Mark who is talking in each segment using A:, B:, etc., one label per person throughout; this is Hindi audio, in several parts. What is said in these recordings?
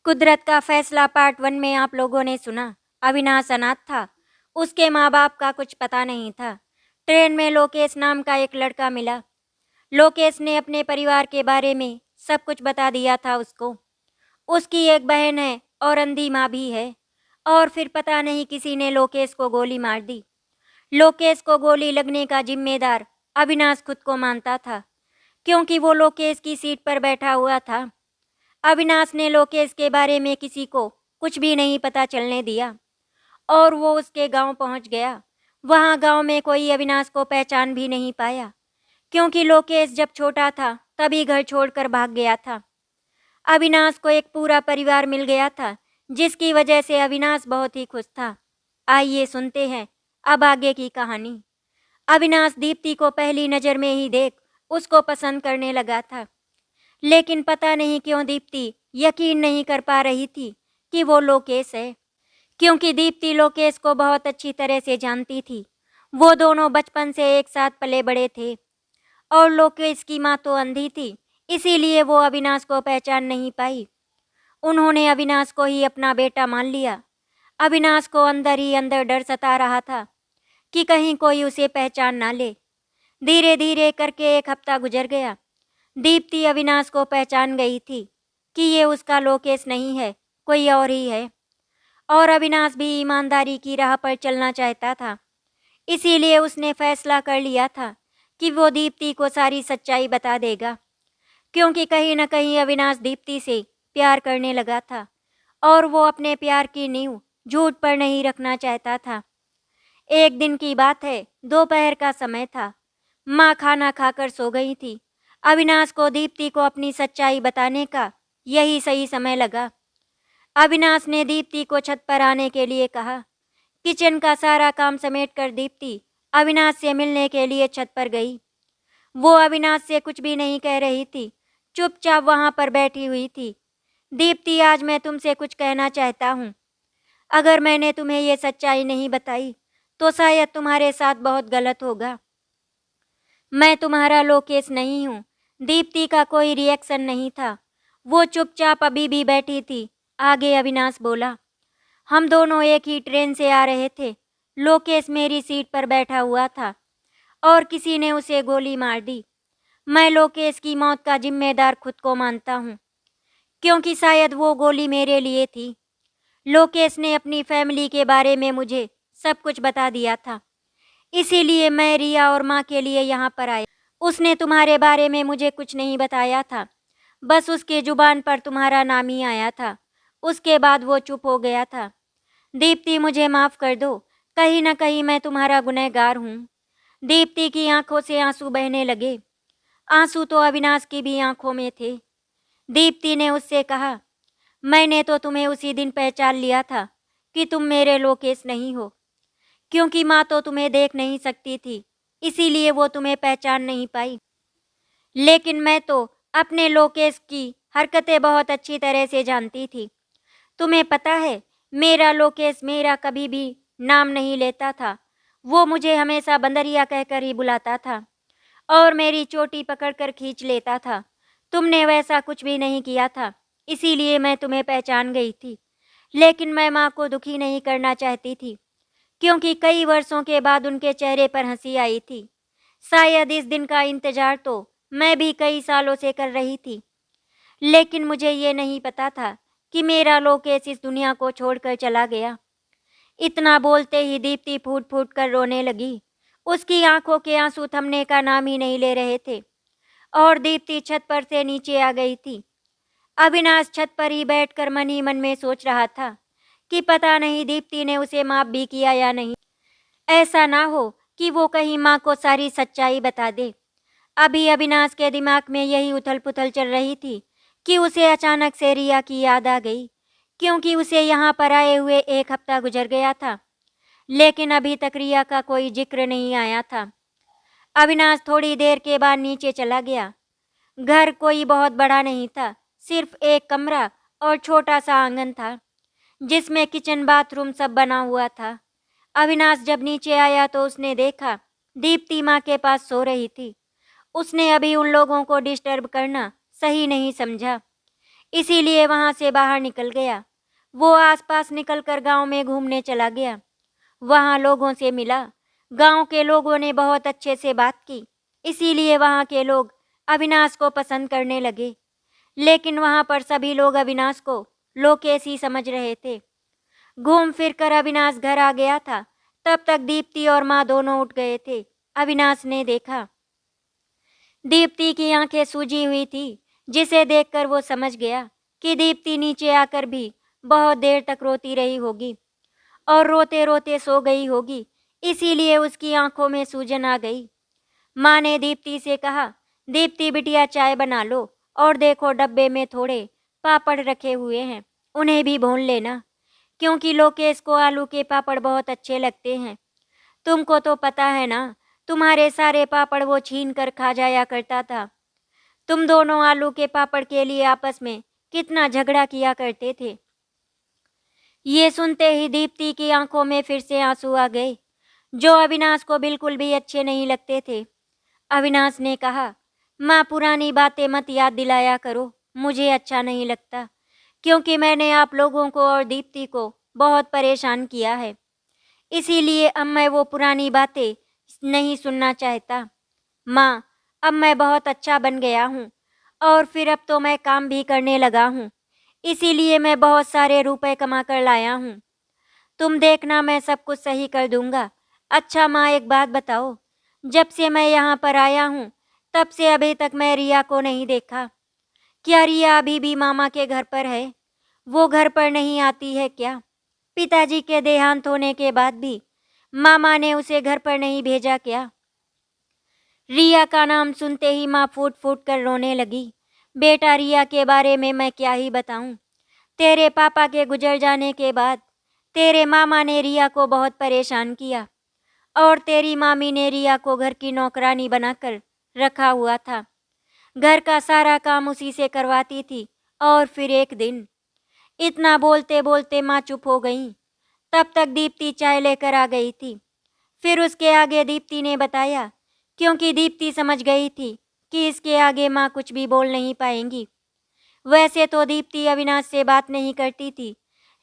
A: कुदरत का फैसला पार्ट 1 में आप लोगों ने सुना। अविनाश अनाथ था। उसके माँ बाप का कुछ पता नहीं था। ट्रेन में लोकेश नाम का एक लड़का मिला। लोकेश ने अपने परिवार के बारे में सब कुछ बता दिया था उसको। उसकी एक बहन है और अंधी माँ भी है। और फिर पता नहीं किसी ने लोकेश को गोली मार दी। लोकेश को गोली लगने का जिम्मेदार अविनाश खुद को मानता था, क्योंकि वो लोकेश की सीट पर बैठा हुआ था। अविनाश ने लोकेश के बारे में किसी को कुछ भी नहीं पता चलने दिया और वो उसके गांव पहुंच गया। वहां गांव में कोई अविनाश को पहचान भी नहीं पाया, क्योंकि लोकेश जब छोटा था तभी घर छोड़कर भाग गया था। अविनाश को एक पूरा परिवार मिल गया था, जिसकी वजह से अविनाश बहुत ही खुश था। आइए सुनते हैं अब आगे की कहानी। अविनाश दीप्ति को पहली नज़र में ही देख उसको पसंद करने लगा था, लेकिन पता नहीं क्यों दीप्ति यकीन नहीं कर पा रही थी कि वो लोकेश है, क्योंकि दीप्ति लोकेश को बहुत अच्छी तरह से जानती थी। वो दोनों बचपन से एक साथ पले बड़े थे और लोकेश की माँ तो अंधी थी, इसीलिए वो अविनाश को पहचान नहीं पाई। उन्होंने अविनाश को ही अपना बेटा मान लिया। अविनाश को अंदर ही अंदर डर सता रहा था कि कहीं कोई उसे पहचान ना ले। धीरे धीरे करके एक हफ्ता गुजर गया। दीप्ति अविनाश को पहचान गई थी कि ये उसका लोकेश नहीं है, कोई और ही है। और अविनाश भी ईमानदारी की राह पर चलना चाहता था, इसीलिए उसने फैसला कर लिया था कि वो दीप्ति को सारी सच्चाई बता देगा, क्योंकि कहीं न कहीं अविनाश दीप्ति से प्यार करने लगा था और वो अपने प्यार की नींव झूठ पर नहीं रखना चाहता था। एक दिन की बात है, दोपहर का समय था। माँ खाना खाकर सो गई थी। अविनाश को दीप्ति को अपनी सच्चाई बताने का यही सही समय लगा। अविनाश ने दीप्ति को छत पर आने के लिए कहा। किचन का सारा काम समेटकर दीप्ति अविनाश से मिलने के लिए छत पर गई। वो अविनाश से कुछ भी नहीं कह रही थी, चुपचाप वहां पर बैठी हुई थी। दीप्ति, आज मैं तुमसे कुछ कहना चाहता हूँ। अगर मैंने तुम्हें ये सच्चाई नहीं बताई तो शायद तुम्हारे साथ बहुत गलत होगा। मैं तुम्हारा लोकेश नहीं हूँ। दीप्ति का कोई रिएक्शन नहीं था। वो चुपचाप अभी भी बैठी थी। आगे अविनाश बोला, हम दोनों एक ही ट्रेन से आ रहे थे। लोकेश मेरी सीट पर बैठा हुआ था और किसी ने उसे गोली मार दी। मैं लोकेश की मौत का जिम्मेदार खुद को मानता हूँ, क्योंकि शायद वो गोली मेरे लिए थी। लोकेश ने अपनी फैमिली के बारे में मुझे सब कुछ बता दिया था, इसीलिए मैं रिया और माँ के लिए यहाँ पर आया। उसने तुम्हारे बारे में मुझे कुछ नहीं बताया था, बस उसके जुबान पर तुम्हारा नाम ही आया था। उसके बाद वो चुप हो गया था। दीप्ति, मुझे माफ़ कर दो, कहीं ना कहीं मैं तुम्हारा गुनहगार हूँ। दीप्ति की आंखों से आंसू बहने लगे। आंसू तो अविनाश की भी आंखों में थे। दीप्ति ने उससे कहा, मैंने तो तुम्हें उसी दिन पहचान लिया था कि तुम मेरे लोकेश नहीं हो, क्योंकि माँ तो तुम्हें देख नहीं सकती थी, इसीलिए वो तुम्हें पहचान नहीं पाई। लेकिन मैं तो अपने लोकेश की हरकतें बहुत अच्छी तरह से जानती थी। तुम्हें पता है, मेरा लोकेश मेरा कभी भी नाम नहीं लेता था। वो मुझे हमेशा बंदरिया कहकर ही बुलाता था और मेरी चोटी पकड़कर खींच लेता था। तुमने वैसा कुछ भी नहीं किया था, इसीलिए मैं तुम्हें पहचान गई थी। लेकिन मैं माँ को दुखी नहीं करना चाहती थी, क्योंकि कई वर्षों के बाद उनके चेहरे पर हंसी आई थी। शायद इस दिन का इंतजार तो मैं भी कई सालों से कर रही थी, लेकिन मुझे ये नहीं पता था कि मेरा लोकेश इस दुनिया को छोड़कर चला गया। इतना बोलते ही दीप्ति फूट फूट कर रोने लगी। उसकी आंखों के आंसू थमने का नाम ही नहीं ले रहे थे और दीप्ति छत पर से नीचे आ गई थी। अविनाश छत पर ही बैठकर मन ही मन में सोच रहा था कि पता नहीं दीप्ति ने उसे माफ भी किया या नहीं। ऐसा ना हो कि वो कहीं माँ को सारी सच्चाई बता दे। अभी अविनाश के दिमाग में यही उथल पुथल चल रही थी कि उसे अचानक से रिया की याद आ गई, क्योंकि उसे यहाँ पर आए हुए एक हफ्ता गुजर गया था, लेकिन अभी तक रिया का कोई जिक्र नहीं आया था। अविनाश थोड़ी देर के बाद नीचे चला गया। घर कोई बहुत बड़ा नहीं था, सिर्फ एक कमरा और छोटा सा आंगन था, जिसमें किचन बाथरूम सब बना हुआ था। अविनाश जब नीचे आया तो उसने देखा दीप्ति माँ के पास सो रही थी। उसने अभी उन लोगों को डिस्टर्ब करना सही नहीं समझा, इसीलिए वहाँ से बाहर निकल गया। वो आसपास निकलकर गांव में घूमने चला गया। वहाँ लोगों से मिला। गांव के लोगों ने बहुत अच्छे से बात की, इसीलिए वहाँ के लोग अविनाश को पसंद करने लगे। लेकिन वहाँ पर सभी लोग अविनाश को लोकेश ही समझ रहे थे। घूम फिर कर अविनाश घर आ गया था। तब तक दीप्ति और माँ दोनों उठ गए थे। अविनाश ने देखा दीप्ति की आंखें सूजी हुई थी, जिसे देखकर वो समझ गया कि दीप्ति नीचे आकर भी बहुत देर तक रोती रही होगी और रोते रोते सो गई होगी, इसीलिए उसकी आंखों में सूजन आ गई। माँ ने दीप्ति से कहा, दीप्ति बिटिया चाय बना लो और देखो डब्बे में थोड़े पापड़ रखे हुए हैं, उन्हें भी भून लेना, क्योंकि लोकेश को आलू के पापड़ बहुत अच्छे लगते हैं। तुमको तो पता है ना, तुम्हारे सारे पापड़ वो छीन कर खा जाया करता था। तुम दोनों आलू के पापड़ के लिए आपस में कितना झगड़ा किया करते थे। ये सुनते ही दीप्ति की आंखों में फिर से आंसू आ गए, जो अविनाश को बिल्कुल भी अच्छे नहीं लगते थे। अविनाश ने कहा, माँ पुरानी बातें मत याद दिलाया करो, मुझे अच्छा नहीं लगता, क्योंकि मैंने आप लोगों को और दीप्ति को बहुत परेशान किया है। इसीलिए अब मैं वो पुरानी बातें नहीं सुनना चाहता। माँ, अब मैं बहुत अच्छा बन गया हूँ और फिर अब तो मैं काम भी करने लगा हूँ, इसीलिए मैं बहुत सारे रुपए कमा कर लाया हूँ। तुम देखना, मैं सब कुछ सही कर दूंगा। अच्छा माँ, एक बात बताओ, जब से मैं यहाँ पर आया हूँ तब से अभी तक मैं रिया को नहीं देखा। क्या रिया अभी भी मामा के घर पर है? वो घर पर नहीं आती है क्या? पिताजी के देहांत होने के बाद भी मामा ने उसे घर पर नहीं भेजा क्या? रिया का नाम सुनते ही माँ फूट फूट कर रोने लगी। बेटा, रिया के बारे में मैं क्या ही बताऊं। तेरे पापा के गुजर जाने के बाद तेरे मामा ने रिया को बहुत परेशान किया और तेरी मामी ने रिया को घर की नौकरानी बनाकर रखा हुआ था। घर का सारा काम उसी से करवाती थी। और फिर एक दिन, इतना बोलते बोलते माँ चुप हो गई। तब तक दीप्ति चाय लेकर आ गई थी। फिर उसके आगे दीप्ति ने बताया, क्योंकि दीप्ति समझ गई थी कि इसके आगे माँ कुछ भी बोल नहीं पाएंगी। वैसे तो दीप्ति अविनाश से बात नहीं करती थी,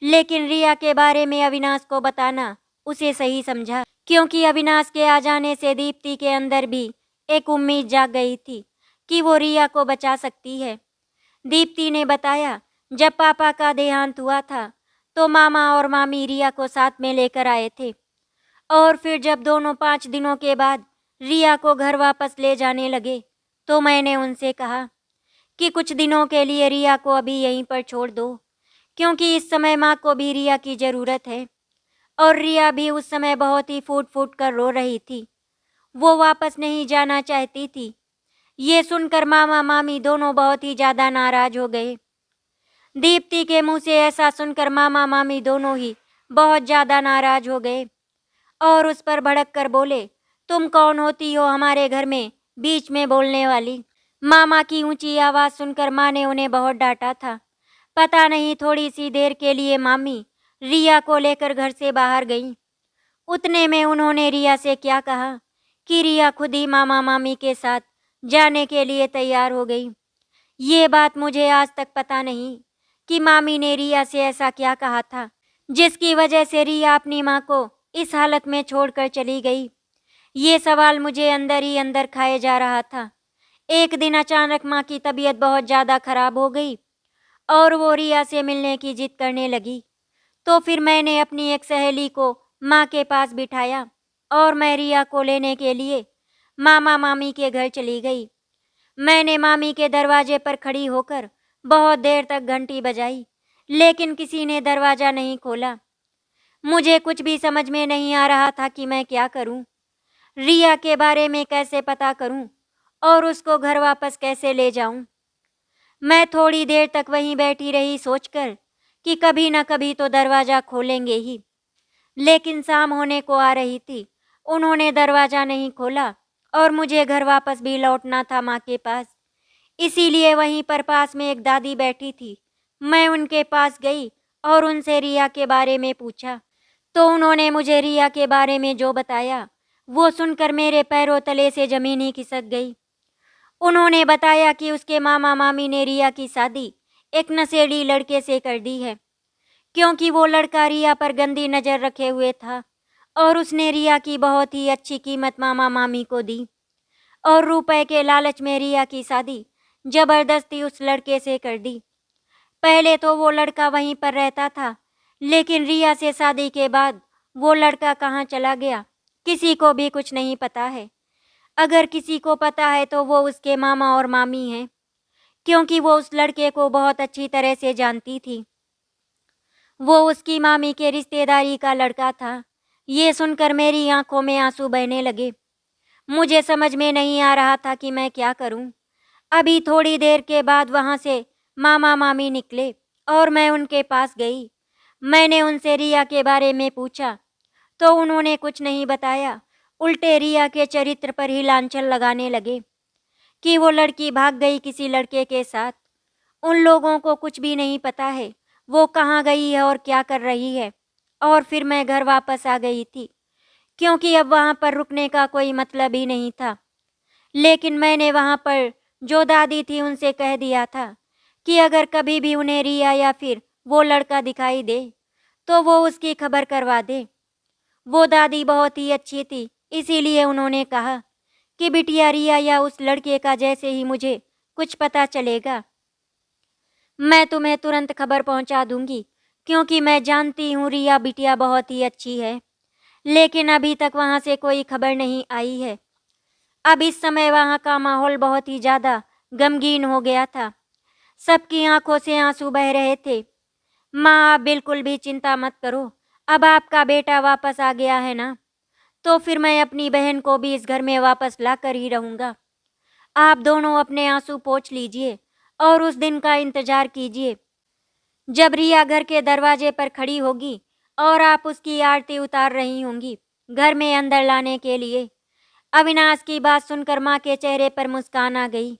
A: लेकिन रिया के बारे में अविनाश को बताना उसे सही समझा, क्योंकि अविनाश के आ जाने से दीप्ति के अंदर भी एक उम्मीद जाग गई थी कि वो रिया को बचा सकती है। दीप्ति ने बताया, जब पापा का देहांत हुआ था तो मामा और मामी रिया को साथ में लेकर आए थे, और फिर जब दोनों 5 दिनों के बाद रिया को घर वापस ले जाने लगे तो मैंने उनसे कहा कि कुछ दिनों के लिए रिया को अभी यहीं पर छोड़ दो, क्योंकि इस समय माँ को भी रिया की ज़रूरत है। और रिया भी उस समय बहुत ही फूट फूट कर रो रही थी। वो वापस नहीं जाना चाहती थी। ये सुनकर मामा मामी दोनों बहुत ही ज़्यादा नाराज हो गए। दीप्ति के मुंह से ऐसा सुनकर मामा मामी दोनों ही बहुत ज़्यादा नाराज हो गए और उस पर भड़क कर बोले, तुम कौन होती हो हमारे घर में बीच में बोलने वाली? मामा की ऊंची आवाज़ सुनकर माँ ने उन्हें बहुत डांटा था। पता नहीं थोड़ी सी देर के लिए मामी रिया को लेकर घर से बाहर गईं। उतने में उन्होंने रिया से क्या कहा कि रिया खुद ही मामा मामी के साथ जाने के लिए तैयार हो गई। ये बात मुझे आज तक पता नहीं कि मामी ने रिया से ऐसा क्या कहा था जिसकी वजह से रिया अपनी माँ को इस हालत में छोड़कर चली गई। ये सवाल मुझे अंदर ही अंदर खाए जा रहा था। एक दिन अचानक माँ की तबीयत बहुत ज़्यादा खराब हो गई और वो रिया से मिलने की जिद करने लगी। तो फिर मैंने अपनी एक सहेली को माँ के पास बिठाया और मैं रिया को लेने के लिए मामा मामी के घर चली गई। मैंने मामी के दरवाजे पर खड़ी होकर बहुत देर तक घंटी बजाई, लेकिन किसी ने दरवाज़ा नहीं खोला। मुझे कुछ भी समझ में नहीं आ रहा था कि मैं क्या करूं। रिया के बारे में कैसे पता करूं और उसको घर वापस कैसे ले जाऊं। मैं थोड़ी देर तक वहीं बैठी रही सोचकर कि कभी न कभी तो दरवाज़ा खोलेंगे ही, लेकिन शाम होने को आ रही थी। उन्होंने दरवाज़ा नहीं खोला और मुझे घर वापस भी लौटना था माँ के पास। इसीलिए वहीं पर पास में एक दादी बैठी थी। मैं उनके पास गई और उनसे रिया के बारे में पूछा, तो उन्होंने मुझे रिया के बारे में जो बताया वो सुनकर मेरे पैरों तले से ज़मीन ही खिसक गई। उन्होंने बताया कि उसके मामा मामी ने रिया की शादी एक नशेड़ी लड़के से कर दी है, क्योंकि वो लड़का रिया पर गंदी नज़र रखे हुए था और उसने रिया की बहुत ही अच्छी कीमत मामा मामी को दी और रुपए के लालच में रिया की शादी जबरदस्ती उस लड़के से कर दी। पहले तो वो लड़का वहीं पर रहता था, लेकिन रिया से शादी के बाद वो लड़का कहाँ चला गया किसी को भी कुछ नहीं पता है। अगर किसी को पता है तो वो उसके मामा और मामी हैं, क्योंकि वो उस लड़के को बहुत अच्छी तरह से जानती थी। वो उसकी मामी के रिश्तेदारी का लड़का था। ये सुनकर मेरी आंखों में आंसू बहने लगे। मुझे समझ में नहीं आ रहा था कि मैं क्या करूं। अभी थोड़ी देर के बाद वहां से मामा मामी निकले और मैं उनके पास गई। मैंने उनसे रिया के बारे में पूछा तो उन्होंने कुछ नहीं बताया, उल्टे रिया के चरित्र पर ही लांछन लगाने लगे कि वो लड़की भाग गई किसी लड़के के साथ। उन लोगों को कुछ भी नहीं पता है वो कहाँ गई है और क्या कर रही है। और फिर मैं घर वापस आ गई थी, क्योंकि अब वहाँ पर रुकने का कोई मतलब ही नहीं था। लेकिन मैंने वहाँ पर जो दादी थी उनसे कह दिया था कि अगर कभी भी उन्हें रिया या फिर वो लड़का दिखाई दे तो वो उसकी खबर करवा दे। वो दादी बहुत ही अच्छी थी, इसीलिए उन्होंने कहा कि बिटिया रिया या उस लड़के का जैसे ही मुझे कुछ पता चलेगा मैं तुम्हें तुरंत खबर पहुंचा दूंगी, क्योंकि मैं जानती हूँ रिया बिटिया बहुत ही अच्छी है। लेकिन अभी तक वहाँ से कोई खबर नहीं आई है। अब इस समय वहाँ का माहौल बहुत ही ज़्यादा गमगीन हो गया था। सबकी आंखों से आंसू बह रहे थे। माँ, आप बिल्कुल भी चिंता मत करो, अब आपका बेटा वापस आ गया है ना, तो फिर मैं अपनी बहन को भी इस घर में वापस ला कर ही रहूँगा। आप दोनों अपने आंसू पोंछ लीजिए और उस दिन का इंतजार कीजिए जब रिया घर के दरवाजे पर खड़ी होगी और आप उसकी आरती उतार रही होंगी घर में अंदर लाने के लिए। अविनाश की बात सुनकर माँ के चेहरे पर मुस्कान आ गई।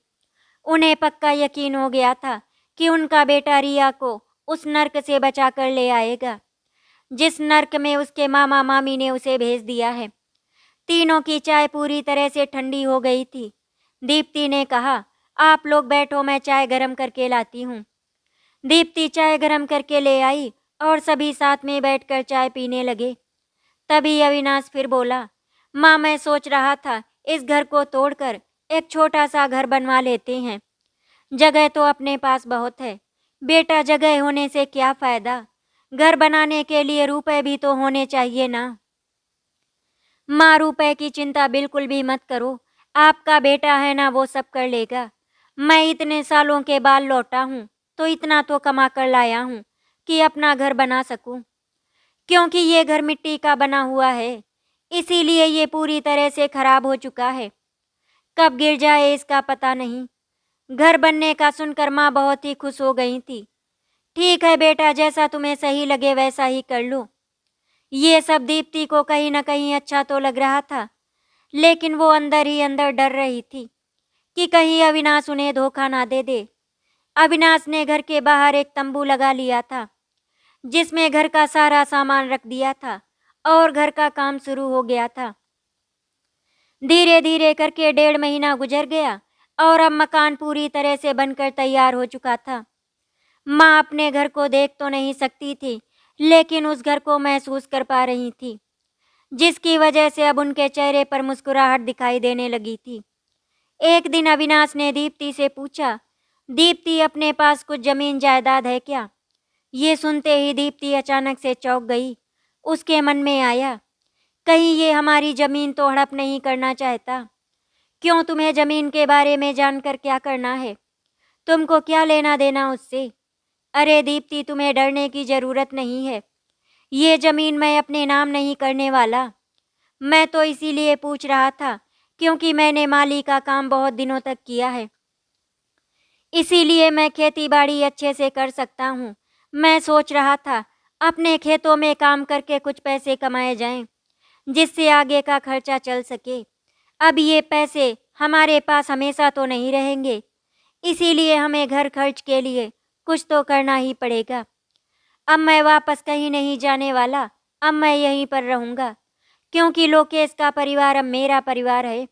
A: उन्हें पक्का यकीन हो गया था कि उनका बेटा रिया को उस नर्क से बचा कर ले आएगा जिस नर्क में उसके मामा मामी ने उसे भेज दिया है। तीनों की चाय पूरी तरह से ठंडी हो गई थी। दीप्ति ने कहा, आप लोग बैठो, मैं चाय गरम करके लाती हूँ। दीप्ति चाय गरम करके ले आई और सभी साथ में बैठकर चाय पीने लगे। तभी अविनाश फिर बोला, माँ, मैं सोच रहा था इस घर को तोड़कर एक छोटा सा घर बनवा लेते हैं। जगह तो अपने पास बहुत है बेटा, जगह होने से क्या फायदा, घर बनाने के लिए रुपए भी तो होने चाहिए ना। माँ, रुपए की चिंता बिल्कुल भी मत करो, आपका बेटा है ना, वो सब कर लेगा। मैं इतने सालों के बाद लौटा हूँ तो इतना तो कमा कर लाया हूँ कि अपना घर बना सकूँ, क्योंकि ये घर मिट्टी का बना हुआ है, इसीलिए ये पूरी तरह से खराब हो चुका है। कब गिर जाए इसका पता नहीं। घर बनने का सुनकर माँ बहुत ही खुश हो गई थी। ठीक है बेटा, जैसा तुम्हें सही लगे वैसा ही कर लो। ये सब दीप्ति को कहीं न कहीं अच्छा तो लग रहा था, लेकिन वो अंदर ही अंदर डर रही थी कि कहीं अविनाश उन्हें धोखा ना दे दे। अविनाश ने घर के बाहर एक तंबू लगा लिया था, जिसमें घर का सारा सामान रख दिया था और घर का काम शुरू हो गया था। धीरे धीरे करके 1.5 महीना गुजर गया और अब मकान पूरी तरह से बनकर तैयार हो चुका था। माँ अपने घर को देख तो नहीं सकती थी, लेकिन उस घर को महसूस कर पा रही थी, जिसकी वजह से अब उनके चेहरे पर मुस्कुराहट दिखाई देने लगी थी। एक दिन अविनाश ने दीप्ति से पूछा, दीप्ति, अपने पास कुछ जमीन जायदाद है क्या? ये सुनते ही दीप्ति अचानक से चौंक गई। उसके मन में आया, कहीं ये हमारी जमीन तो हड़प नहीं करना चाहता? क्यों, तुम्हें जमीन के बारे में जानकर क्या करना है? तुमको क्या लेना देना उससे? अरे दीप्ति, तुम्हें डरने की जरूरत नहीं है। ये जमीन मैं अपने नाम नहीं करने वाला। मैं तो इसीलिए पूछ रहा था क्योंकि मैंने माली का काम बहुत दिनों तक किया है, इसीलिए मैं खेती बाड़ी अच्छे से कर सकता हूँ। मैं सोच रहा था अपने खेतों में काम करके कुछ पैसे कमाए जाएं, जिससे आगे का खर्चा चल सके। अब ये पैसे हमारे पास हमेशा तो नहीं रहेंगे, इसीलिए हमें घर खर्च के लिए कुछ तो करना ही पड़ेगा। अब मैं वापस कहीं नहीं जाने वाला, अब मैं यहीं पर रहूँगा, क्योंकि लोकेश का परिवार अब मेरा परिवार है।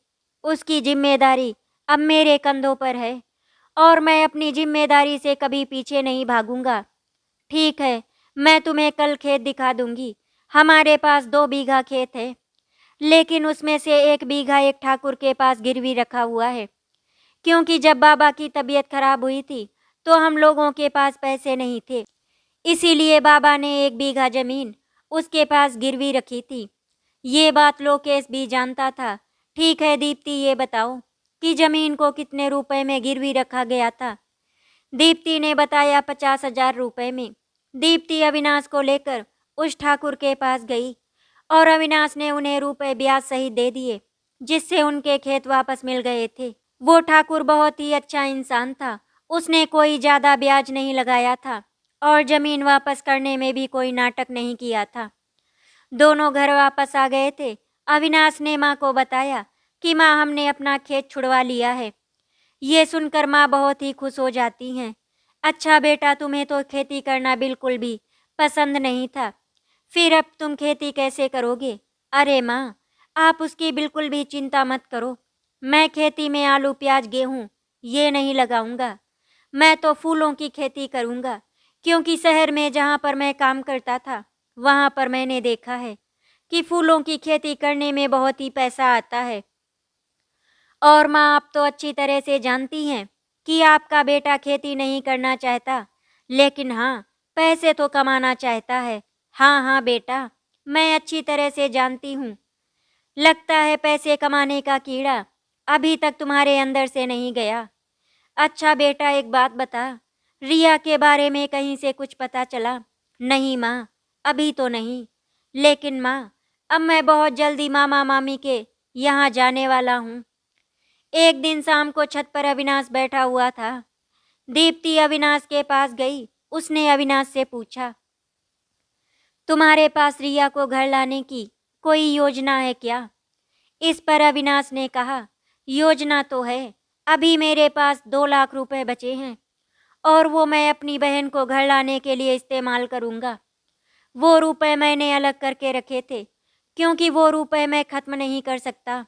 A: उसकी जिम्मेदारी अब मेरे कंधों पर है और मैं अपनी जिम्मेदारी से कभी पीछे नहीं भागूंगा। ठीक है, मैं तुम्हें कल खेत दिखा दूंगी। हमारे पास 2 बीघा खेत है, लेकिन उसमें से 1 बीघा एक ठाकुर के पास गिरवी रखा हुआ है, क्योंकि जब बाबा की तबीयत खराब हुई थी तो हम लोगों के पास पैसे नहीं थे। इसीलिए बाबा ने 1 बीघा जमीन उसके पास गिरवी रखी थी। ये बात लोकेश भी जानता था। ठीक है दीप्ति, ये बताओ कि जमीन को कितने रुपए में गिरवी रखा गया था? दीप्ति ने बताया 50,000 रुपए में। दीप्ति अविनाश को लेकर उस ठाकुर के पास गई और अविनाश ने उन्हें रुपए ब्याज सहित दे दिए, जिससे उनके खेत वापस मिल गए थे। वो ठाकुर बहुत ही अच्छा इंसान था। उसने कोई ज्यादा ब्याज नहीं लगाया था और जमीन वापस करने में भी कोई नाटक नहीं किया था। दोनों घर वापस आ गए थे। अविनाश ने माँ को बताया कि माँ, हमने अपना खेत छुड़वा लिया है। ये सुनकर माँ बहुत ही खुश हो जाती हैं। अच्छा बेटा, तुम्हें तो खेती करना बिल्कुल भी पसंद नहीं था, फिर अब तुम खेती कैसे करोगे? अरे माँ, आप उसकी बिल्कुल भी चिंता मत करो। मैं खेती में आलू प्याज गेहूँ ये नहीं लगाऊंगा। मैं तो फूलों की खेती करूंगा, क्योंकि शहर में जहाँ पर मैं काम करता था वहाँ पर मैंने देखा है कि फूलों की खेती करने में बहुत ही पैसा आता है। और माँ, आप तो अच्छी तरह से जानती हैं कि आपका बेटा खेती नहीं करना चाहता, लेकिन हाँ, पैसे तो कमाना चाहता है। हाँ हाँ बेटा, मैं अच्छी तरह से जानती हूँ। लगता है पैसे कमाने का कीड़ा अभी तक तुम्हारे अंदर से नहीं गया। अच्छा बेटा, एक बात बता, रिया के बारे में कहीं से कुछ पता चला? नहीं माँ, अभी तो नहीं। लेकिन माँ, अब मैं बहुत जल्दी मामा मामी के यहाँ जाने वाला हूँ। एक दिन शाम को छत पर अविनाश बैठा हुआ था। दीप्ति अविनाश के पास गई। उसने अविनाश से पूछा, तुम्हारे पास रिया को घर लाने की कोई योजना है क्या? इस पर अविनाश ने कहा, योजना तो है। अभी मेरे पास 2 लाख रुपए बचे हैं और वो मैं अपनी बहन को घर लाने के लिए इस्तेमाल करूंगा। वो रुपए मैंने अलग करके रखे थे, क्योंकि वो रुपए मैं खत्म नहीं कर सकता।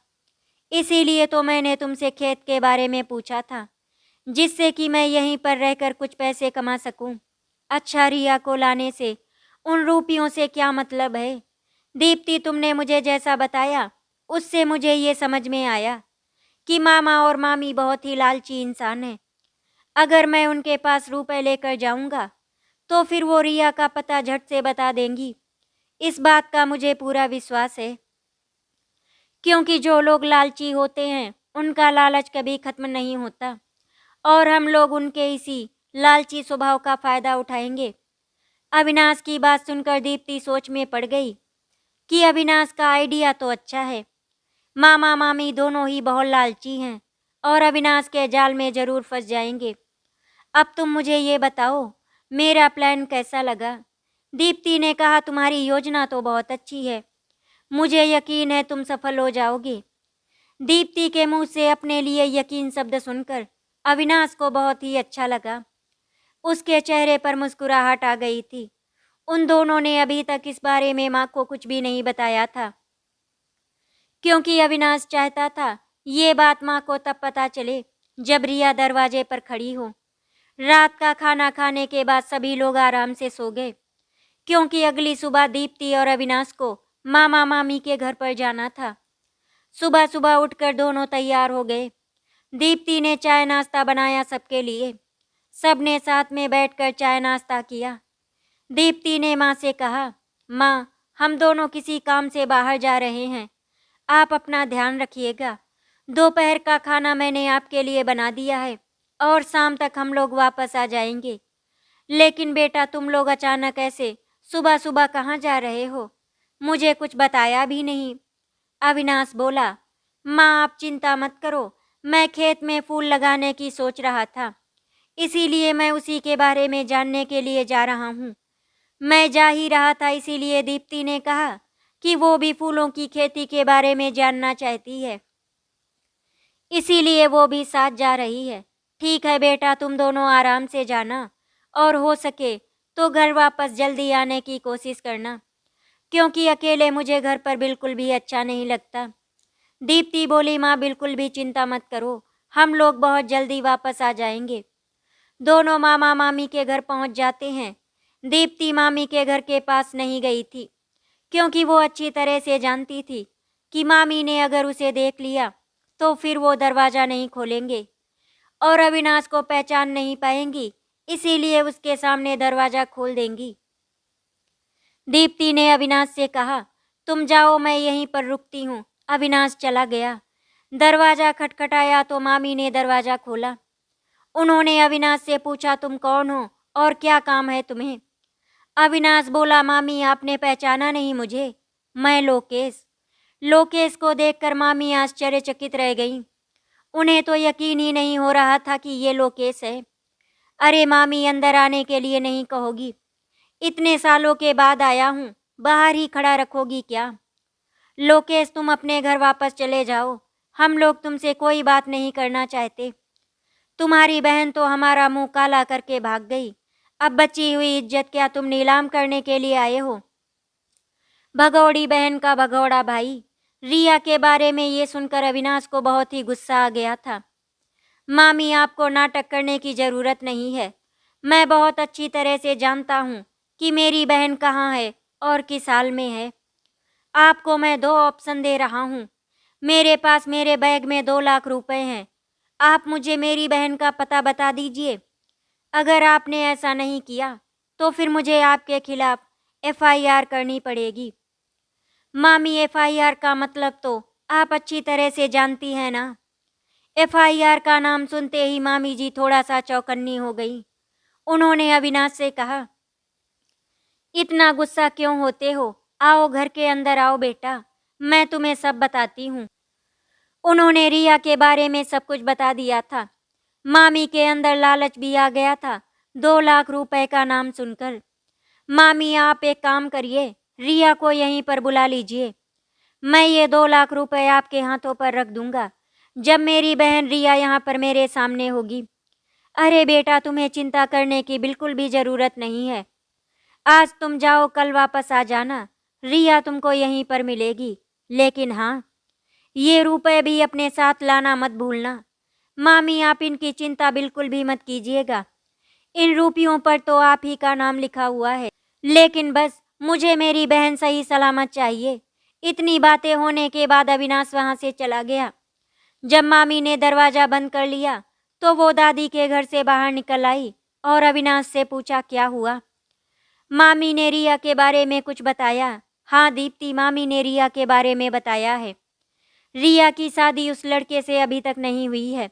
A: इसीलिए तो मैंने तुमसे खेत के बारे में पूछा था, जिससे कि मैं यहीं पर रहकर कुछ पैसे कमा सकूं। अच्छा, रिया को लाने से उन रुपयों से क्या मतलब है? दीप्ति, तुमने मुझे जैसा बताया उससे मुझे ये समझ में आया कि मामा और मामी बहुत ही लालची इंसान हैं। अगर मैं उनके पास रुपए लेकर जाऊंगा तो फिर वो रिया का पता झट से बता देंगी। इस बात का मुझे पूरा विश्वास है, क्योंकि जो लोग लालची होते हैं उनका लालच कभी खत्म नहीं होता और हम लोग उनके इसी लालची स्वभाव का फायदा उठाएंगे। अविनाश की बात सुनकर दीप्ति सोच में पड़ गई कि अविनाश का आइडिया तो अच्छा है। मामा मामी दोनों ही बहुत लालची हैं और अविनाश के जाल में जरूर फंस जाएंगे। अब तुम मुझे ये बताओ, मेरा प्लान कैसा लगा? दीप्ति ने कहा, तुम्हारी योजना तो बहुत अच्छी है। मुझे यकीन है तुम सफल हो जाओगे। दीप्ति के मुंह से अपने लिए यकीन शब्द सुनकर अविनाश को बहुत ही अच्छा लगा। उसके चेहरे पर मुस्कुराहट आ गई थी। उन दोनों ने अभी तक इस बारे में माँ को कुछ भी नहीं बताया था, क्योंकि अविनाश चाहता था ये बात माँ को तब पता चले जब रिया दरवाजे पर खड़ी हो। रात का खाना खाने के बाद सभी लोग आराम से सो गए, क्योंकि अगली सुबह दीप्ति और अविनाश को मामा मामी के घर पर जाना था। सुबह सुबह उठकर दोनों तैयार हो गए। दीप्ति ने चाय नाश्ता बनाया सबके लिए। सबने साथ में बैठकर चाय नाश्ता किया। दीप्ति ने माँ से कहा, माँ, हम दोनों किसी काम से बाहर जा रहे हैं, आप अपना ध्यान रखिएगा। दोपहर का खाना मैंने आपके लिए बना दिया है और शाम तक हम लोग वापस आ जाएंगे। लेकिन बेटा, तुम लोग अचानक ऐसे सुबह सुबह कहाँ जा रहे हो? मुझे कुछ बताया भी नहीं। अविनाश बोला, माँ, आप चिंता मत करो, मैं खेत में फूल लगाने की सोच रहा था, इसीलिए मैं उसी के बारे में जानने के लिए जा रहा हूँ। मैं जा ही रहा था, इसीलिए दीप्ति ने कहा कि वो भी फूलों की खेती के बारे में जानना चाहती है, इसीलिए वो भी साथ जा रही है। ठीक है बेटा, तुम दोनों आराम से जाना और हो सके तो घर वापस जल्दी आने की कोशिश करना, क्योंकि अकेले मुझे घर पर बिल्कुल भी अच्छा नहीं लगता। दीप्ति बोली, माँ बिल्कुल भी चिंता मत करो, हम लोग बहुत जल्दी वापस आ जाएंगे। दोनों मामा मामी के घर पहुंच जाते हैं। दीप्ति मामी के घर के पास नहीं गई थी, क्योंकि वो अच्छी तरह से जानती थी कि मामी ने अगर उसे देख लिया तो फिर वो दरवाज़ा नहीं खोलेंगे और अविनाश को पहचान नहीं पाएंगी, इसीलिए उसके सामने दरवाज़ा खोल देंगी। दीप्ति ने अविनाश से कहा, तुम जाओ, मैं यहीं पर रुकती हूँ। अविनाश चला गया। दरवाज़ा खटखटाया तो मामी ने दरवाज़ा खोला। उन्होंने अविनाश से पूछा, तुम कौन हो और क्या काम है तुम्हें? अविनाश बोला, मामी आपने पहचाना नहीं मुझे, मैं लोकेश। लोकेश को देखकर मामी आश्चर्यचकित रह गईं। उन्हें तो यकीन ही नहीं हो रहा था कि ये लोकेश है। अरे मामी, अंदर आने के लिए नहीं कहोगी? इतने सालों के बाद आया हूँ, बाहर ही खड़ा रखोगी क्या? लोकेश, तुम अपने घर वापस चले जाओ, हम लोग तुमसे कोई बात नहीं करना चाहते। तुम्हारी बहन तो हमारा मुंह काला करके भाग गई, अब बची हुई इज्जत क्या तुम नीलाम करने के लिए आए हो? भगौड़ी बहन का भगौड़ा भाई। रिया के बारे में ये सुनकर अविनाश को बहुत ही गुस्सा आ गया था। मामी, आपको नाटक करने की ज़रूरत नहीं है। मैं बहुत अच्छी तरह से जानता हूँ कि मेरी बहन कहाँ है और किस हाल में है। आपको मैं 2 ऑप्शन दे रहा हूँ। मेरे पास मेरे बैग में 2 लाख रुपए हैं। आप मुझे मेरी बहन का पता बता दीजिए। अगर आपने ऐसा नहीं किया तो फिर मुझे आपके खिलाफ FIR करनी पड़ेगी। मामी, FIR का मतलब तो आप अच्छी तरह से जानती हैं ना? FIR का नाम सुनते ही मामी जी थोड़ा सा चौकन्नी हो गई। उन्होंने अविनाश से कहा, इतना गुस्सा क्यों होते हो? आओ, घर के अंदर आओ बेटा, मैं तुम्हें सब बताती हूँ। उन्होंने रिया के बारे में सब कुछ बता दिया था। मामी के अंदर लालच भी आ गया था 2 लाख रुपए का नाम सुनकर। मामी, आप एक काम करिए, रिया को यहीं पर बुला लीजिए। मैं ये 2 लाख रुपए आपके हाथों पर रख दूंगा जब मेरी बहन रिया यहाँ पर मेरे सामने होगी। अरे बेटा, तुम्हें चिंता करने की बिल्कुल भी ज़रूरत नहीं है। आज तुम जाओ, कल वापस आ जाना। रिया तुमको यहीं पर मिलेगी। लेकिन हाँ, ये रुपए भी अपने साथ लाना मत भूलना। मामी, आप इनकी चिंता बिल्कुल भी मत कीजिएगा। इन रुपयों पर तो आप ही का नाम लिखा हुआ है, लेकिन बस मुझे मेरी बहन सही सलामत चाहिए। इतनी बातें होने के बाद अविनाश वहाँ से चला गया। जब मामी ने दरवाज़ा बंद कर लिया तो वो दादी के घर से बाहर निकल आई और अविनाश से पूछा, क्या हुआ? मामी ने रिया के बारे में कुछ बताया? हाँ दीप्ति, मामी ने रिया के बारे में बताया है। रिया की शादी उस लड़के से अभी तक नहीं हुई है,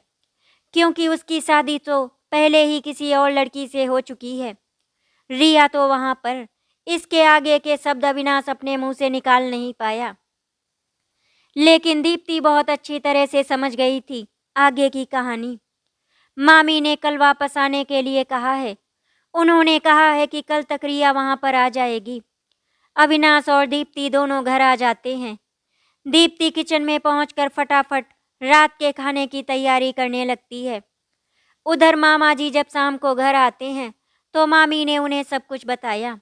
A: क्योंकि उसकी शादी तो पहले ही किसी और लड़की से हो चुकी है। रिया तो वहाँ पर। इसके आगे के शब्द अविनाश अपने मुंह से निकाल नहीं पाया, लेकिन दीप्ति बहुत अच्छी तरह से समझ गई थी आगे की कहानी। मामी ने कल वापस आने के लिए कहा है। उन्होंने कहा है कि कल तक रिया वहाँ पर आ जाएगी। अविनाश और दीप्ति दोनों घर आ जाते हैं। दीप्ति किचन में पहुंचकर फटाफट रात के खाने की तैयारी करने लगती है। उधर मामा जी जब शाम को घर आते हैं तो मामी ने उन्हें सब कुछ बताया।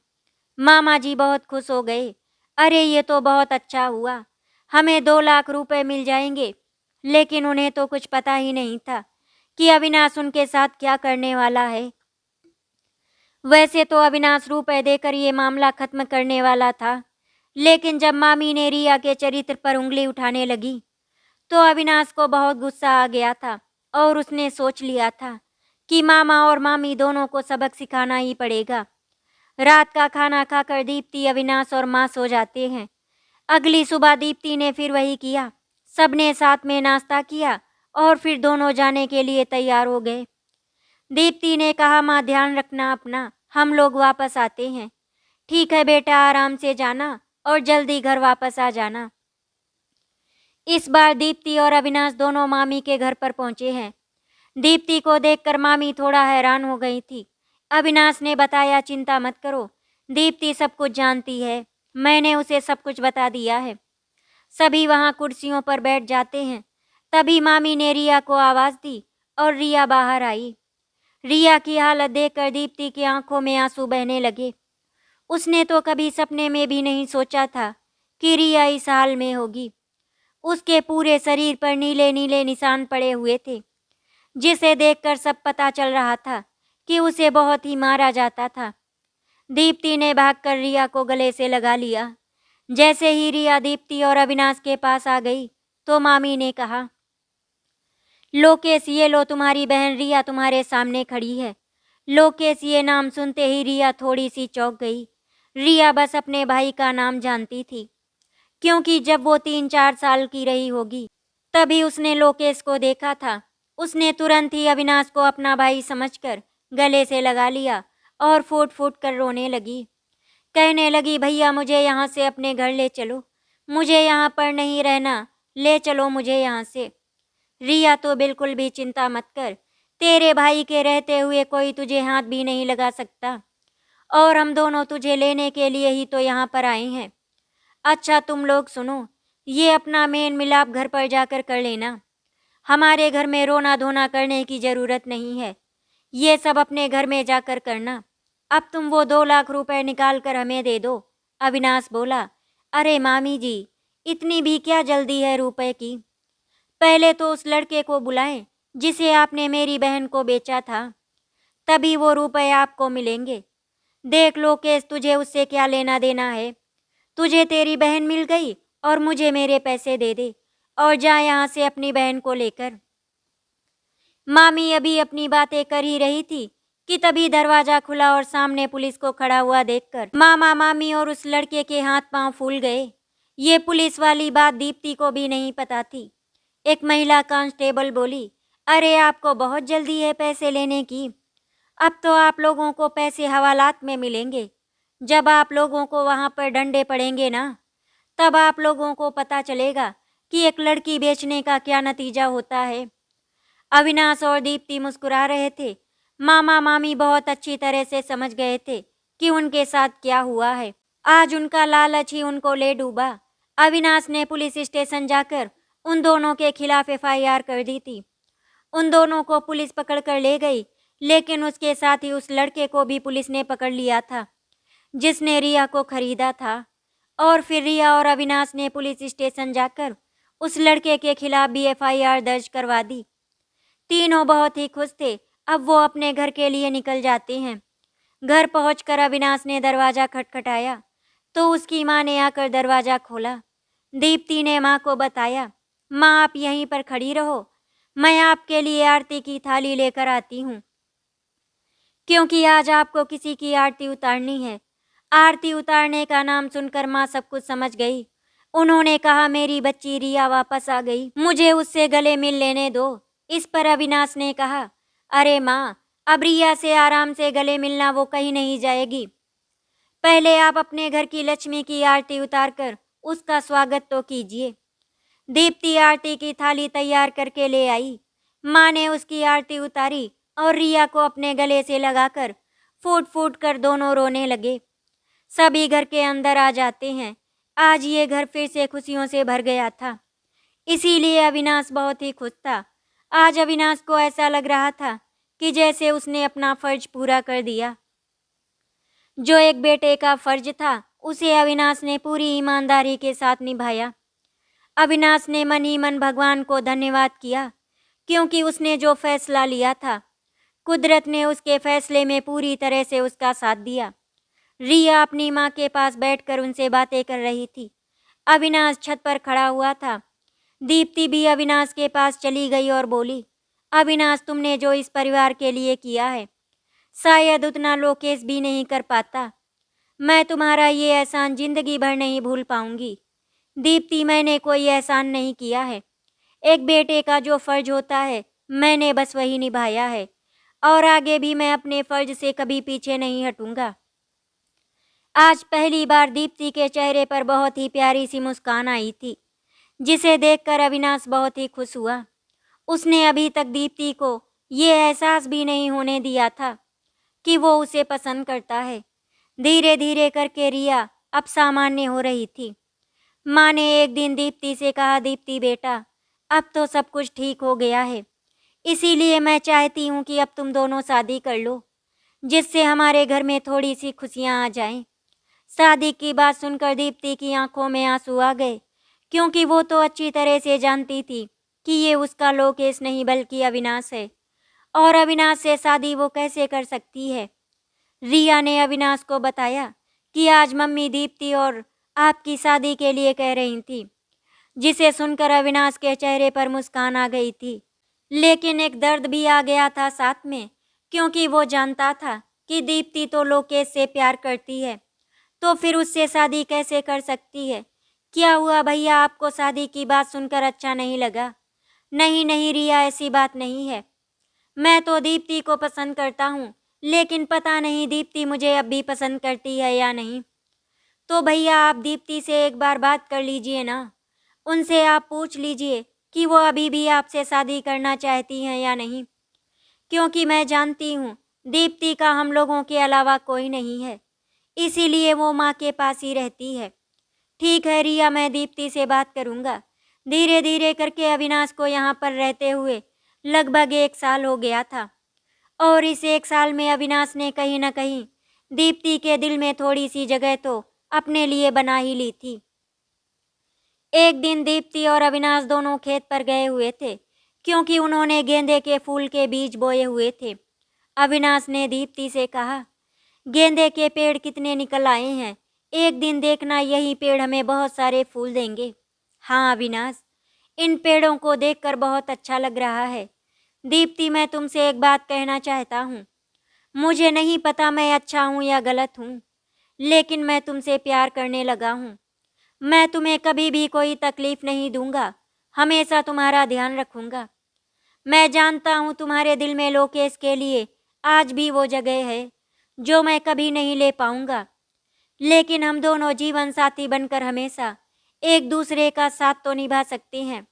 A: मामा जी बहुत खुश हो गए। अरे ये तो बहुत अच्छा हुआ, हमें 2 लाख रुपए मिल जाएंगे। लेकिन उन्हें तो कुछ पता ही नहीं था कि अविनाश उनके साथ क्या करने वाला है। वैसे तो अविनाश रुपए देकर ये मामला खत्म करने वाला था, लेकिन जब मामी ने रिया के चरित्र पर उंगली उठाने लगी तो अविनाश को बहुत गुस्सा आ गया था और उसने सोच लिया था कि मामा और मामी दोनों को सबक सिखाना ही पड़ेगा। रात का खाना खाकर दीप्ति, अविनाश और माँ सो जाते हैं। अगली सुबह दीप्ति ने फिर वही किया। सबने साथ में नाश्ता किया और फिर दोनों जाने के लिए तैयार हो गए। दीप्ति ने कहा, माँ ध्यान रखना अपना, हम लोग वापस आते हैं। ठीक है बेटा, आराम से जाना और जल्दी घर वापस आ जाना। इस बार दीप्ति और अविनाश दोनों मामी के घर पर पहुंचे हैं। दीप्ति को देखकर मामी थोड़ा हैरान हो गई थी। अविनाश ने बताया, चिंता मत करो, दीप्ति सब कुछ जानती है, मैंने उसे सब कुछ बता दिया है। सभी वहाँ कुर्सियों पर बैठ जाते हैं। तभी मामी ने रिया को आवाज़ दी और रिया बाहर आई। रिया की हालत देखकर दीप्ति की आंखों में आंसू बहने लगे। उसने तो कभी सपने में भी नहीं सोचा था कि रिया इस हाल में होगी। उसके पूरे शरीर पर नीले नीले निशान पड़े हुए थे। जिसे देखकर सब पता चल रहा था कि उसे बहुत ही मारा जाता था। दीप्ति ने भागकर रिया को गले से लगा लिया। जैसे ही रिया दीप्ति और अविनाश के पास आ गई तो मामी ने कहा, लोकेश, ये लो तुम्हारी बहन रिया तुम्हारे सामने खड़ी है। लोकेश ये नाम सुनते ही रिया थोड़ी सी चौंक गई। रिया बस अपने भाई का नाम जानती थी, क्योंकि जब वो 3-4 साल की रही होगी तभी उसने लोकेश को देखा था। उसने तुरंत ही अविनाश को अपना भाई समझकर गले से लगा लिया और फूट फूट कर रोने लगी। कहने लगी, भैया मुझे यहाँ से अपने घर ले चलो, मुझे यहाँ पर नहीं रहना, ले चलो मुझे यहाँ से। रिया तो बिल्कुल भी चिंता मत कर, तेरे भाई के रहते हुए कोई तुझे हाथ भी नहीं लगा सकता, और हम दोनों तुझे लेने के लिए ही तो यहाँ पर आए हैं। अच्छा तुम लोग सुनो, ये अपना मेल मिलाप घर पर जाकर कर लेना। हमारे घर में रोना धोना करने की ज़रूरत नहीं है, ये सब अपने घर में जाकर करना। अब तुम वो 2 लाख रुपए निकाल कर हमें दे दो। अविनाश बोला, अरे मामी जी, इतनी भी क्या जल्दी है रुपए की? पहले तो उस लड़के को बुलाएं जिसे आपने मेरी बहन को बेचा था, तभी वो रुपए आपको मिलेंगे। देख लोकेश, तुझे उससे क्या लेना देना है? तुझे तेरी बहन मिल गई और मुझे मेरे पैसे दे दे और जा यहाँ से अपनी बहन को लेकर। मामी अभी अपनी बातें कर ही रही थी कि तभी दरवाजा खुला और सामने पुलिस को खड़ा हुआ देखकर मामा, मामी और उस लड़के के हाथ पांव फूल गए। ये पुलिस वाली बात दीप्ति को भी नहीं पता थी। एक महिला कांस्टेबल बोली, अरे आपको बहुत जल्दी है पैसे लेने की। अब तो आप लोगों को पैसे हवालात में मिलेंगे। जब आप लोगों को वहाँ पर डंडे पड़ेंगे ना, तब आप लोगों को पता चलेगा कि एक लड़की बेचने का क्या नतीजा होता है। अविनाश और दीप्ति मुस्कुरा रहे थे। मामा मामी बहुत अच्छी तरह से समझ गए थे कि उनके साथ क्या हुआ है। आज उनका लालच ही उनको ले डूबा। अविनाश ने पुलिस स्टेशन जाकर उन दोनों के खिलाफ FIR कर दी थी। उन दोनों को पुलिस पकड़ कर ले गई, लेकिन उसके साथ ही उस लड़के को भी पुलिस ने पकड़ लिया था जिसने रिया को खरीदा था। और फिर रिया और अविनाश ने पुलिस स्टेशन जाकर उस लड़के के खिलाफ भी FIR दर्ज करवा दी। तीनों बहुत ही खुश थे। अब वो अपने घर के लिए निकल जाते हैं। घर पहुंचकर अविनाश ने दरवाज़ा खटखटाया तो उसकी माँ ने आकर दरवाज़ा खोला। दीप्ति ने माँ को बताया, माँ आप यहीं पर खड़ी रहो, मैं आपके लिए आरती की थाली लेकर आती हूँ, क्योंकि आज आपको किसी की आरती उतारनी है। आरती उतारने का नाम सुनकर माँ सब कुछ समझ गई। उन्होंने कहा, मेरी बच्ची रिया वापस आ गई, मुझे उससे गले मिल लेने दो। इस पर अविनाश ने कहा, अरे माँ, अब रिया से आराम से गले मिलना वो कहीं नहीं जाएगी। पहले आप अपने घर की लक्ष्मी की आरती उतारकर उसका स्वागत तो कीजिए। दीप्ति आरती की थाली तैयार करके ले आई। माँ ने उसकी आरती उतारी और रिया को अपने गले से लगाकर फूट फूट कर दोनों रोने लगे। सभी घर के अंदर आ जाते हैं। आज ये घर फिर से खुशियों से भर गया था, इसीलिए अविनाश बहुत ही खुश था। आज अविनाश को ऐसा लग रहा था कि जैसे उसने अपना फर्ज पूरा कर दिया। जो एक बेटे का फर्ज था उसे अविनाश ने पूरी ईमानदारी के साथ निभाया। अविनाश ने मन ही मन भगवान को धन्यवाद किया, क्योंकि उसने जो फैसला लिया था कुदरत ने उसके फैसले में पूरी तरह से उसका साथ दिया। रिया अपनी माँ के पास बैठकर उनसे बातें कर रही थी। अविनाश छत पर खड़ा हुआ था। दीप्ति भी अविनाश के पास चली गई और बोली, अविनाश, तुमने जो इस परिवार के लिए किया है शायद उतना लोकेश भी नहीं कर पाता। मैं तुम्हारा ये एहसान जिंदगी भर नहीं भूल पाऊंगी। दीप्ति, मैंने कोई एहसान नहीं किया है। एक बेटे का जो फर्ज होता है मैंने बस वही निभाया है, और आगे भी मैं अपने फर्ज से कभी पीछे नहीं हटूंगा। आज पहली बार दीप्ति के चेहरे पर बहुत ही प्यारी सी मुस्कान आई थी, जिसे देखकर अविनाश बहुत ही खुश हुआ। उसने अभी तक दीप्ति को ये एहसास भी नहीं होने दिया था कि वो उसे पसंद करता है। धीरे धीरे करके रिया अब सामान्य हो रही थी। माँ ने एक दिन दीप्ति से कहा, दीप्ति बेटा, अब तो सब कुछ ठीक हो गया है, इसीलिए मैं चाहती हूँ कि अब तुम दोनों शादी कर लो, जिससे हमारे घर में थोड़ी सी खुशियाँ आ जाएं। शादी की बात सुनकर दीप्ति की आंखों में आंसू आ गए, क्योंकि वो तो अच्छी तरह से जानती थी कि ये उसका लोकेश नहीं बल्कि अविनाश है। और अविनाश से शादी वो कैसे कर सकती है। रिया ने अविनाश को बताया कि आज मम्मी दीप्ति और आपकी शादी के लिए कह रही थी, जिसे सुनकर अविनाश के चेहरे पर मुस्कान आ गई थी। लेकिन एक दर्द भी आ गया था साथ में, क्योंकि वो जानता था कि दीप्ति तो लोकेश से प्यार करती है, तो फिर उससे शादी कैसे कर सकती है। क्या हुआ भैया, आपको शादी की बात सुनकर अच्छा नहीं लगा? नहीं नहीं रिया, ऐसी बात नहीं है। मैं तो दीप्ति को पसंद करता हूँ, लेकिन पता नहीं दीप्ति मुझे अब भी पसंद करती है या नहीं। तो भैया आप दीप्ति से एक बार बात कर लीजिए ना, उनसे आप पूछ लीजिए कि वो अभी भी आपसे शादी करना चाहती हैं या नहीं, क्योंकि मैं जानती हूँ दीप्ति का हम लोगों के अलावा कोई नहीं है, इसीलिए वो माँ के पास ही रहती है। ठीक है रिया, मैं दीप्ति से बात करूँगा। धीरे धीरे करके अविनाश को यहाँ पर रहते हुए लगभग 1 साल हो गया था, और इस 1 साल में अविनाश ने कहीं न कहीं दीप्ति के दिल में थोड़ी सी जगह तो अपने लिए बना ही ली थी। एक दिन दीप्ति और अविनाश दोनों खेत पर गए हुए थे, क्योंकि उन्होंने गेंदे के फूल के बीज बोए हुए थे। अविनाश ने दीप्ति से कहा, गेंदे के पेड़ कितने निकल आए हैं, एक दिन देखना यही पेड़ हमें बहुत सारे फूल देंगे। हाँ अविनाश, इन पेड़ों को देखकर बहुत अच्छा लग रहा है। दीप्ति, मैं तुमसे एक बात कहना चाहता हूँ। मुझे नहीं पता मैं अच्छा हूँ या गलत हूँ, लेकिन मैं तुमसे प्यार करने लगा हूँ। मैं तुम्हें कभी भी कोई तकलीफ नहीं दूंगा, हमेशा तुम्हारा ध्यान रखूंगा। मैं जानता हूँ तुम्हारे दिल में लोकेश के लिए आज भी वो जगह है जो मैं कभी नहीं ले पाऊंगा, लेकिन हम दोनों जीवन साथी बनकर हमेशा एक दूसरे का साथ तो निभा सकते हैं,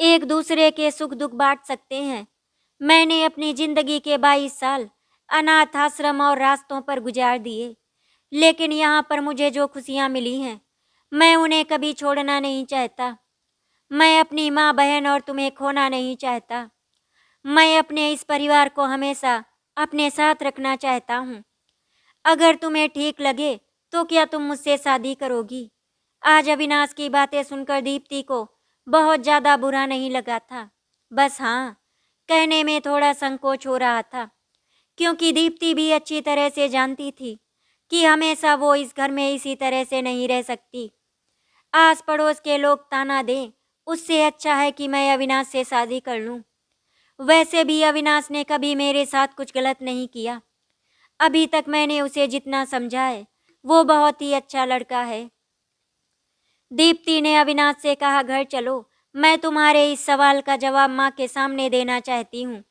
A: एक दूसरे के सुख दुख बांट सकते हैं। मैंने अपनी जिंदगी के 22 साल अनाथ आश्रम और रास्तों पर गुजार दिए, लेकिन यहाँ पर मुझे जो खुशियाँ मिली हैं मैं उन्हें कभी छोड़ना नहीं चाहता। मैं अपनी माँ बहन और तुम्हें खोना नहीं चाहता। मैं अपने इस परिवार को हमेशा अपने साथ रखना चाहता हूँ। अगर तुम्हें ठीक लगे तो क्या तुम मुझसे शादी करोगी? आज अविनाश की बातें सुनकर दीप्ति को बहुत ज़्यादा बुरा नहीं लगा था, बस हाँ, कहने में थोड़ा संकोच हो रहा था, क्योंकि दीप्ति भी अच्छी तरह से जानती थी कि हमेशा वो इस घर में इसी तरह से नहीं रह सकती। आस पड़ोस के लोग ताना दें, उससे अच्छा है कि मैं अविनाश से शादी कर लूं। वैसे भी अविनाश ने कभी मेरे साथ कुछ गलत नहीं किया। अभी तक मैंने उसे जितना समझा है वो बहुत ही अच्छा लड़का है। दीप्ति ने अविनाश से कहा, घर चलो, मैं तुम्हारे इस सवाल का जवाब माँ के सामने देना चाहती हूँ।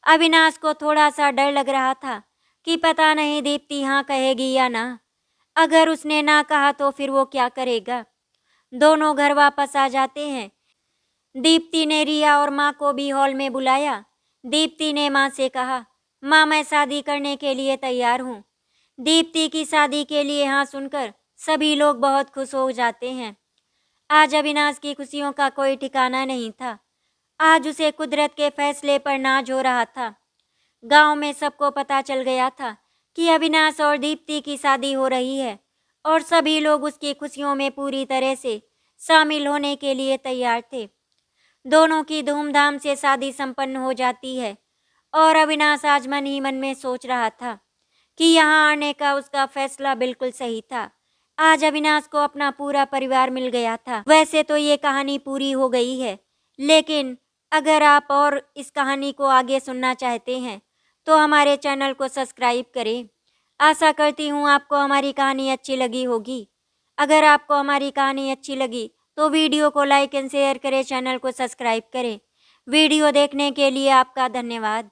A: अविनाश को थोड़ा सा डर लग रहा था कि पता नहीं दीप्ति हाँ कहेगी या ना। अगर उसने ना कहा तो फिर वो क्या करेगा। दोनों घर वापस आ जाते हैं। दीप्ति ने रिया और माँ को भी हॉल में बुलाया। दीप्ति ने माँ से कहा, माँ मैं शादी करने के लिए तैयार हूँ। दीप्ति की शादी के लिए हाँ सुनकर सभी लोग बहुत खुश हो जाते हैं। आज अविनाश की खुशियों का कोई ठिकाना नहीं था। आज उसे कुदरत के फैसले पर नाज हो रहा था। गांव में सबको पता चल गया था कि अविनाश और दीप्ति की शादी हो रही है, और सभी लोग उसकी खुशियों में पूरी तरह से शामिल होने के लिए तैयार थे। दोनों की धूमधाम से शादी संपन्न हो जाती है, और अविनाश आज मन ही मन में सोच रहा था कि यहाँ आने का उसका फैसला बिल्कुल सही था। आज अविनाश को अपना पूरा परिवार मिल गया था। वैसे तो ये कहानी पूरी हो गई है, लेकिन अगर आप और इस कहानी को आगे सुनना चाहते हैं तो हमारे चैनल को सब्सक्राइब करें। आशा करती हूँ आपको हमारी कहानी अच्छी लगी होगी। अगर आपको हमारी कहानी अच्छी लगी तो वीडियो को लाइक एंड शेयर करें, चैनल को सब्सक्राइब करें। वीडियो देखने के लिए आपका धन्यवाद।